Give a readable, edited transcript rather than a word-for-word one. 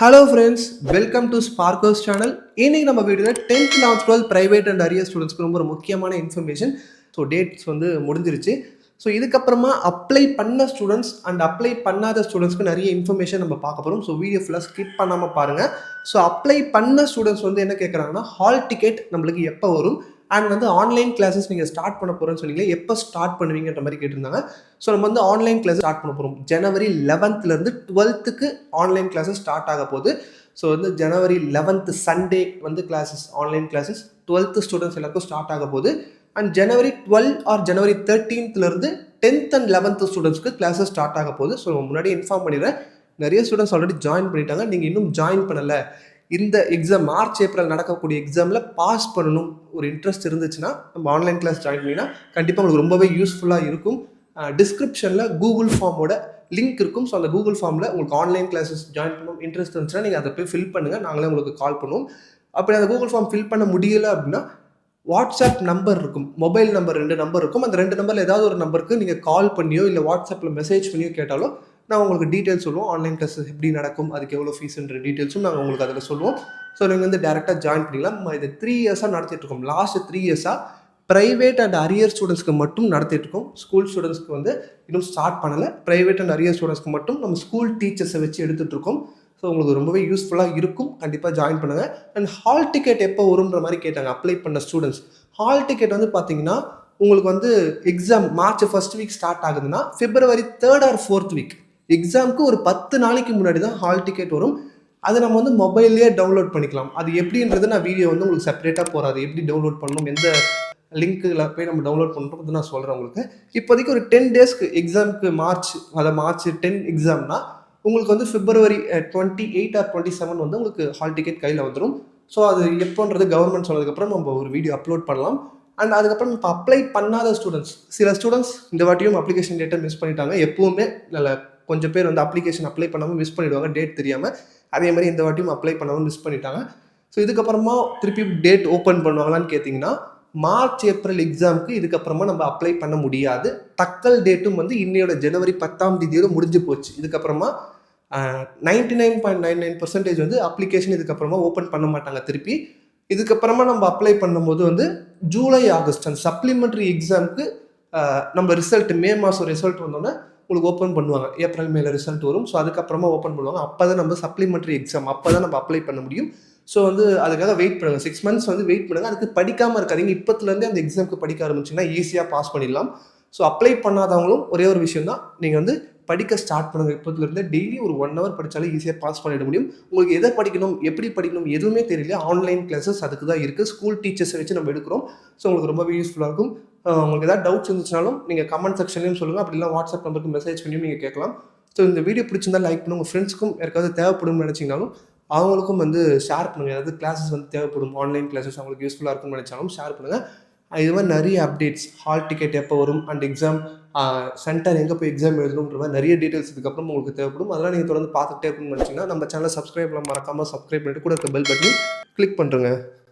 Hello friends, welcome to Sparkos channel. இன்னைக்கு நம்ம வீடியோல 10th 11th 12th private and arrear ஸ்டூடண்ட்ஸ்க்கு ரொம்ப முக்கியமான இன்ஃபர்மேஷன். ஸோ டேட்ஸ் முடிஞ்சிருச்சு. ஸோ இதுக்கப்புறமா அப்ளை பண்ண ஸ்டூடெண்ட்ஸ் அண்ட் அப்ளை பண்ணாத ஸ்டூடெண்ட்ஸ்க்கு நிறைய இன்ஃபர்மேஷன் நம்ம பார்க்க போகிறோம். ஸோ வீடியோ ஃபுல்லாக ஸ்கிப் பண்ணாமல் பாருங்கள். ஸோ அப்ளை பண்ண ஸ்டூடெண்ட்ஸ் என்ன கேட்குறாங்கன்னா, ஹால் டிக்கெட் நம்மளுக்கு எப்போ வரும் அண்ட் ஆன்லைன் கிளாஸஸ் நீங்கள் ஸ்டார்ட் பண்ண போகிறோன்னு சொன்னீங்களே, எப்போ ஸ்டார்ட் பண்ணுவீங்கன்ற மாதிரி கேட்டிருந்தாங்க. ஸோ நம்ம ஆன்லைன் கிளாஸ் ஸ்டார்ட் பண்ண போகிறோம். ஜனவரி 11th 12th online classes start ஆக போகுது. ஸோ ஜனவரி 11th Sunday classes online classes 12th students எல்லாருக்கும் ஸ்டார்ட் ஆக போகுது. அண்ட் ஜனவரி 12 ஆர் ஜனவரி 13th 10th அண்ட் 11th ஸ்டூடெண்ட்ஸ்க்கு கிளாஸஸ் ஸ்டார்ட் ஆக போகுது. ஸோ முன்னாடி இன்ஃபார்ம் பண்ணிடுறேன், நிறைய ஸ்டூடெண்ட்ஸ் ஆல்ரெடி ஜாயின் பண்ணிட்டாங்க. நீங்கள் இன்னும் ஜாயின் பண்ணலை, இந்த எக்ஸாம் மார்ச் ஏப்ரல் நடக்கக்கூடிய எக்ஸாமில் பாஸ் பண்ணணும் ஒரு இன்ட்ரெஸ்ட் இருந்துச்சுன்னா நம்ம ஆன்லைன் கிளாஸ் ஜாயின் பண்ணினா கண்டிப்பாக உங்களுக்கு ரொம்பவே யூஸ்ஃபுல்லாக இருக்கும். டிஸ்கிரிப்ஷனில் கூகுள் ஃபார்மோட லிங்க் இருக்கும். ஸோ அந்த கூகுள் ஃபார்மில் உங்களுக்கு ஆன்லைன் கிளாஸஸ் ஜாயின் பண்ணணும் இன்ட்ரெஸ்ட் இருந்துச்சுன்னா நீங்கள் அதை போய் ஃபில் பண்ணுங்கள், நாங்களே உங்களுக்கு கால் பண்ணுவோம். அப்படி அந்த கூகுள் ஃபார்ம் ஃபில் பண்ண முடியலை அப்படின்னா வாட்ஸ்அப் நம்பர் இருக்கும், மொபைல் நம்பர் 2 நம்பர் இருக்கும். அந்த 2 நம்பரில் ஏதாவது ஒரு நம்பருக்கு நீங்கள் கால் பண்ணியோ இல்லை வாட்ஸ்அப்பில் மெசேஜ் பண்ணியோ கேட்டாலும் நான் உங்களுக்கு டீட்டெயில்ஸ் சொல்லுவோம். ஆன்லைன் கிளாஸஸ் எப்படி நடக்கும், அதுக்கு எவ்வளோ ஃபீஸ்ன்ற டீட்டெயில்ஸும் நாங்கள் உங்களுக்கு அதில் சொல்லுவோம். ஸோ நீங்கள் டேரெக்டாக ஜாயின் பண்ணிக்கலாம். நம்ம இது 3 இயர்ஸாக நடத்திட்டு இருக்கோம். லாஸ்ட் 3 இயர்ஸாக ப்ரைவேட் அண்ட் அரியர் ஸ்டூடெண்ட்ஸ்க்கு மட்டும் நடத்திட்டு இருக்கோம். ஸ்கூல் ஸ்டூடெண்ட்ஸ்க்கு இன்னும் ஸ்டார்ட் பண்ணலை. ப்ரைவேட் அண்ட் அரியர் ஸ்டூடெண்ட்ஸ்க்கு மட்டும் நம்ம ஸ்கூல் டீச்சர்ஸை வச்சு எடுத்துகிட்டு இருக்கோம். ஸோ உங்களுக்கு ரொம்பவே யூஸ்ஃபுல்லாக இருக்கும், கண்டிப்பாக ஜாயின் பண்ணுங்கள். அண்ட் ஹால் டிக்கெட் எப்போ வரும்ன்ற மாதிரி கேட்டாங்க அப்ளை பண்ண ஸ்டூடெண்ட்ஸ். ஹால் டிக்கெட் பார்த்தீங்கன்னா உங்களுக்கு எக்ஸாம் மார்ச் 1st வீக் ஸ்டார்ட் ஆகுதுன்னா February 3rd ஆர் 4th வீக் எக்ஸாமுக்கு ஒரு 10 நாளைக்கு முன்னாடி தான் ஹால் டிக்கெட் வரும். அதை நம்ம மொபைல்லேயே டவுன்லோட் பண்ணிக்கலாம். அது எப்படின்றது நான் வீடியோ உங்களுக்கு செப்பரேட்டாக போகாது, எப்படி டவுன்லோட் பண்ணணும், எந்த லிங்க்கில் போய் நம்ம டவுன்லோட் பண்ணுறது நான் சொல்கிறேன் உங்களுக்கு. இப்போதைக்கு ஒரு 10 டேஸ்க்கு எக்ஸாமுக்கு மார்ச் 10 எக்ஸாம்னா உங்களுக்கு February 28 ஆர் 27 உங்களுக்கு ஹால் டிக்கெட் கையில் வந்துடும். ஸோ அது எப்போன்றது கவர்மெண்ட் சொன்னதுக்கப்புறம் நம்ம ஒரு வீடியோ அப்லோட் பண்ணலாம். அண்ட் அதுக்கப்புறம் இப்போ அப்ளை பண்ணாத ஸ்டூடெண்ட்ஸ், சில ஸ்டூடெண்ட்ஸ் இந்த வாட்டியும் அப்ளிகேஷன் டேட்டை மிஸ் பண்ணிட்டாங்க. எப்போவுமே நல்ல கொஞ்சம் பேர் அப்ளிகேஷன் அப்ளை பண்ணாமல் மிஸ் பண்ணிவிடுவாங்க டேட் தெரியாமல். அதே மாதிரி இந்த வாட்டியும் அப்ளை பண்ணாமல் மிஸ் பண்ணிட்டாங்க. ஸோ இதுக்கப்புறமா திருப்பி டேட் ஓப்பன் பண்ணுவாங்களான்னு கேட்டிங்கன்னா மார்ச் ஏப்ரல் எக்ஸாமுக்கு இதுக்கப்புறமா நம்ம அப்ளை பண்ண முடியாது. தக்கல் டேட்டும் இன்னையோட ஜனவரி 10 முடிஞ்சு போச்சு. இதுக்கப்புறமா 99.99% அப்ளிகேஷன் இதுக்கப்புறமா ஓப்பன் பண்ண மாட்டாங்க திருப்பி. இதுக்கப்புறமா நம்ம அப்ளை பண்ணும்போது ஜூலை ஆகஸ்ட் அந்த சப்ளிமெண்ட்ரி எக்ஸாமுக்கு நம்ம ரிசல்ட் மே மாதம் ரிசல்ட் வந்தோன்னே உங்களுக்கு ஓப்பன் பண்ணுவாங்க. ஏப்ரல் மேலே ரிசல்ட் வரும். ஸோ அதுக்கப்புறமா ஓப்பன் பண்ணுவாங்க. அப்போ தான் நம்ம சப்ளிமெண்ட்ரி எக்ஸாம் அப்போ தான் நம்ம அப்ளை பண்ண முடியும். ஸோ அதுக்காக வெயிட் பண்ணுங்கள். 6 months வெயிட் பண்ணுங்கள். அதுக்கு படிக்காமல் இருக்காதீங்க. இப்போத்துலேருந்தே அந்த எக்ஸாமுக்கு படிக்க ஆரம்பிச்சிங்கன்னா ஈஸியாக பாஸ் பண்ணிடலாம். ஸோ அப்ளை பண்ணாதவங்களும் ஒரே ஒரு விஷயம் தான், நீங்கள் படிக்க ஸ்டார்ட் பண்ணுங்கள். இப்போதுலேருந்து டெய்லி ஒரு 1 hour படித்தாலே ஈஸியாக பாஸ் பண்ணிட முடியும். உங்களுக்கு எதை படிக்கணும், எப்படி படிக்கணும் எதுவுமே தெரியல, ஆன்லைன் கிளாஸஸ் அதுக்கு தான் இருக்குது. ஸ்கூல் டீச்சர்ஸை வச்சு நம்ம எடுக்கிறோம். ஸோ உங்களுக்கு ரொம்பவே யூஸ்ஃபுல்லாக இருக்கும். உங்களுக்கு ஏதாவது டவுட்ஸ் இருந்துச்சுனாலும் நீங்கள் கமெண்ட் செக்ஷன்லையும் சொல்லுங்கள், அப்படிலாம் வாட்ஸ்அப் நம்பருக்கு மெசேஜ் பண்ணியும் நீங்கள் கேட்கலாம். ஸோ இந்த வீடியோ பிடிச்சிருந்தால் லைக் பண்ணுங்கள். உங்கள் ஃப்ரெண்ட்ஸ்க்கும் யாருக்காவது தேவைப்படும்னு நினச்சிங்கனாலும் அவங்களுக்கும் ஷேர் பண்ணுங்கள். ஏதாவது கிளாஸஸ் தேவைப்படும், ஆன்லைன் கிளாஸஸ் அவங்களுக்கு யூஸ்ஃபுல்லாக இருக்கும்னு நினச்சாலும் ஷேர் பண்ணுங்கள். இது மாதிரி நிறைய அப்டேட்ஸ், ஹால் டிக்கெட் எப்போ வரும் அண்ட் எக்ஸாம் சென்டர் எங்கே போய் எக்ஸாம் எழுதணுன்ற மாதிரி நிறைய டீட்டெயில்ஸ் இதுக்கப்புறம் உங்களுக்கு தேவைப்படும். அதெல்லாம் நீங்கள் தொடர்ந்து பார்த்துக்கிட்டே இருக்கணும்னு நினச்சிங்கன்னா நம்ம சேனலை சப்ஸ்கிரைப் மறக்காமல் சப்ஸ்கிரைப் பண்ணிட்டு கூட இருக்க பெல் பட்டனையும் கிளிக் பண்ணுறேங்க.